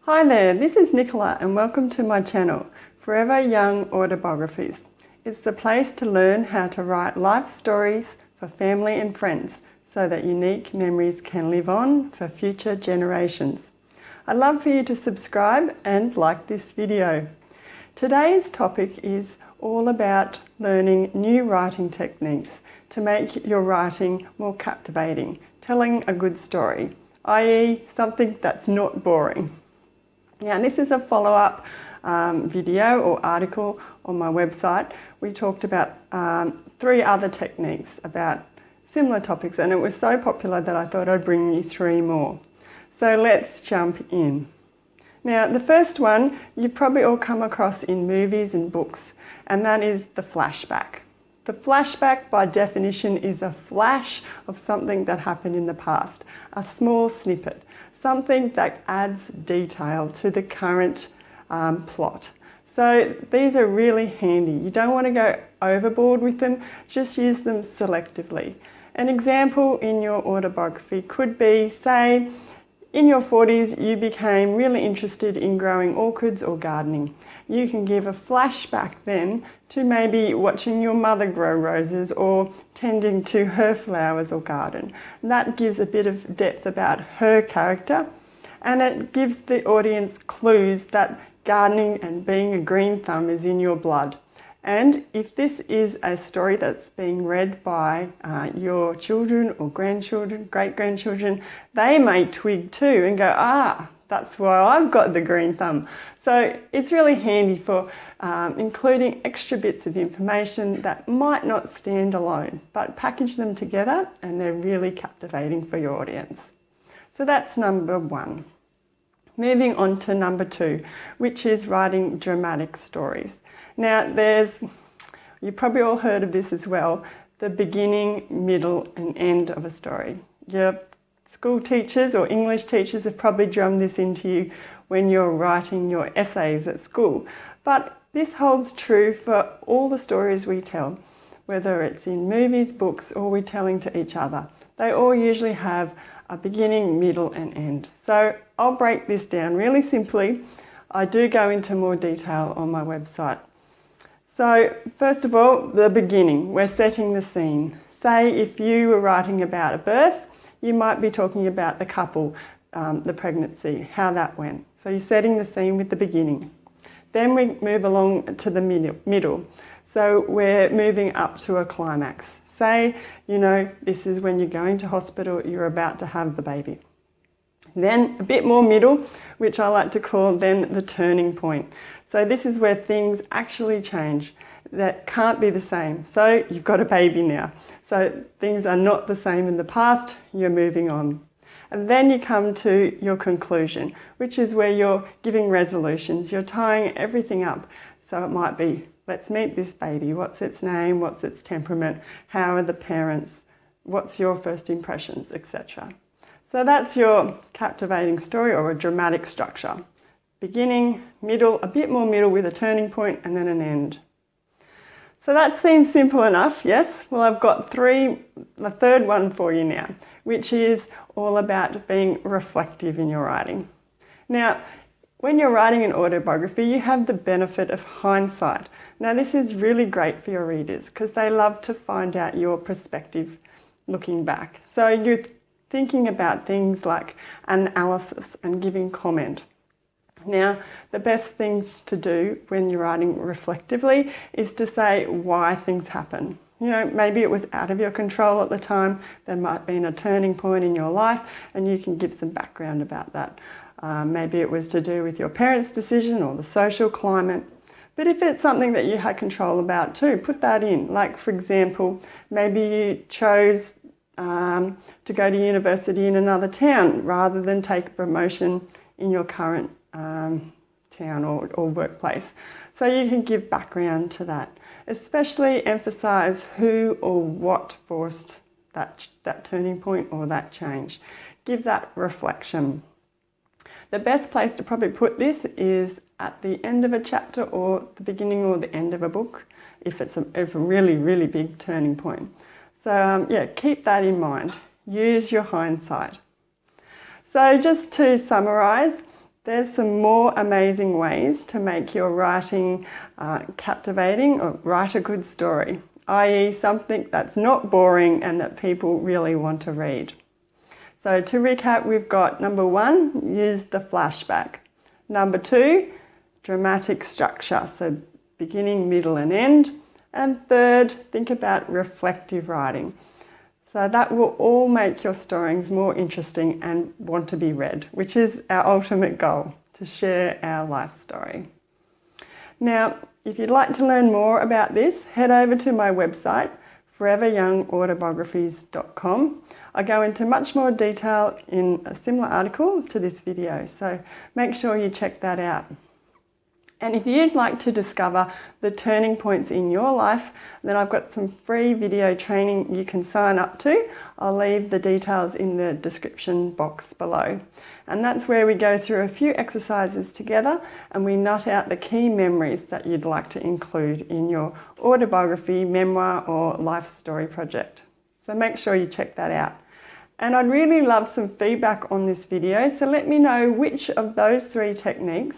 Hi there, this is Nicola and welcome to my channel, Forever Young Autobiographies. It's the place to learn how to write life stories for family and friends so that unique memories can live on for future generations. I'd love for you to subscribe and like this video. Today's topic is all about learning new writing techniques to make your writing more captivating, telling a good story, i.e. something that's not boring. Now, this is a follow-up video or article on my website. We talked about 3 other techniques about similar topics, and it was so popular that I thought I'd bring you 3 more. So let's jump in. Now, the first one you've probably all come across in movies and books, and that is the flashback. The flashback, by definition, is a flash of something that happened in the past, a small snippet. Something that adds detail to the current plot. So these are really handy. You don't want to go overboard with them, just use them selectively. An example in your autobiography could be, say, in your 40s you became really interested in growing orchids or gardening. You can give a flashback then to maybe watching your mother grow roses or tending to her flowers or garden. That gives a bit of depth about her character, and it gives the audience clues that gardening and being a green thumb is in your blood. And if this is a story that's being read by your children or grandchildren, great-grandchildren, they may twig too and go, that's why I've got the green thumb. So it's really handy for including extra bits of information that might not stand alone, but package them together and they're really captivating for your audience. So that's number 1. Moving on to number 2, which is writing dramatic stories. Now you've probably all heard of this as well, the beginning, middle and end of a story. Your school teachers or English teachers have probably drummed this into you when you're writing your essays at school. But this holds true for all the stories we tell, whether it's in movies, books or we're telling to each other. They all usually have a beginning, middle and end. So I'll break this down really simply. I do go into more detail on my website. So first of all, the beginning, we're setting the scene. Say if you were writing about a birth, you might be talking about the couple, the pregnancy, how that went. So you're setting the scene with the beginning. Then we move along to the middle. So we're moving up to a climax. Say, this is when you're going to hospital, you're about to have the baby. Then a bit more middle, which I like to call then the turning point. So this is where things actually change. That can't be the same. So you've got a baby now. So things are not the same in the past, you're moving on. And then you come to your conclusion, which is where you're giving resolutions. You're tying everything up. So it might be, let's meet this baby. What's its name? What's its temperament? How are the parents? What's your first impressions, etc. So that's your captivating story or a dramatic structure. Beginning, middle, a bit more middle with a turning point and then an end. So that seems simple enough, yes? Well, I've got the third one for you now, which is all about being reflective in your writing. Now, when you're writing an autobiography, you have the benefit of hindsight. Now, this is really great for your readers because they love to find out your perspective looking back. So you're thinking about things like analysis and giving comment. Now, the best things to do when you're writing reflectively is to say why things happen. Maybe it was out of your control at the time. There might have been a turning point in your life and you can give some background about that. Maybe it was to do with your parents' decision or the social climate. But if it's something that you had control about too, put that in. Like, for example, maybe you chose to go to university in another town rather than take a promotion in your current town or workplace. So you can give background to that. Especially emphasise who or what forced that turning point or that change. Give that reflection. The best place to probably put this is at the end of a chapter or the beginning or the end of a book if it's a really, really big turning point. So keep that in mind. Use your hindsight. So just to summarise, There's some more amazing ways to make your writing captivating or write a good story, i.e. something that's not boring and that people really want to read. So to recap, we've got number 1, use the flashback. Number 2, dramatic structure, so beginning, middle and end. And third, think about reflective writing. So that will all make your stories more interesting and want to be read, which is our ultimate goal, to share our life story. Now, if you'd like to learn more about this, head over to my website, foreveryoungautobiographies.com. I go into much more detail in a similar article to this video, so make sure you check that out. And if you'd like to discover the turning points in your life, then I've got some free video training you can sign up to. I'll leave the details in the description box below. And that's where we go through a few exercises together and we nut out the key memories that you'd like to include in your autobiography, memoir or life story project. So make sure you check that out. And I'd really love some feedback on this video, so let me know which of those 3 techniques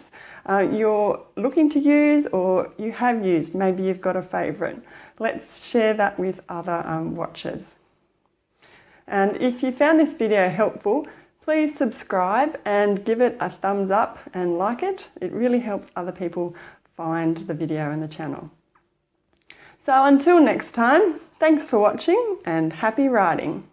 you're looking to use or you have used. Maybe you've got a favourite. Let's share that with other watchers. And if you found this video helpful, please subscribe and give it a thumbs up and like it. It really helps other people find the video and the channel. So until next time, thanks for watching and happy writing.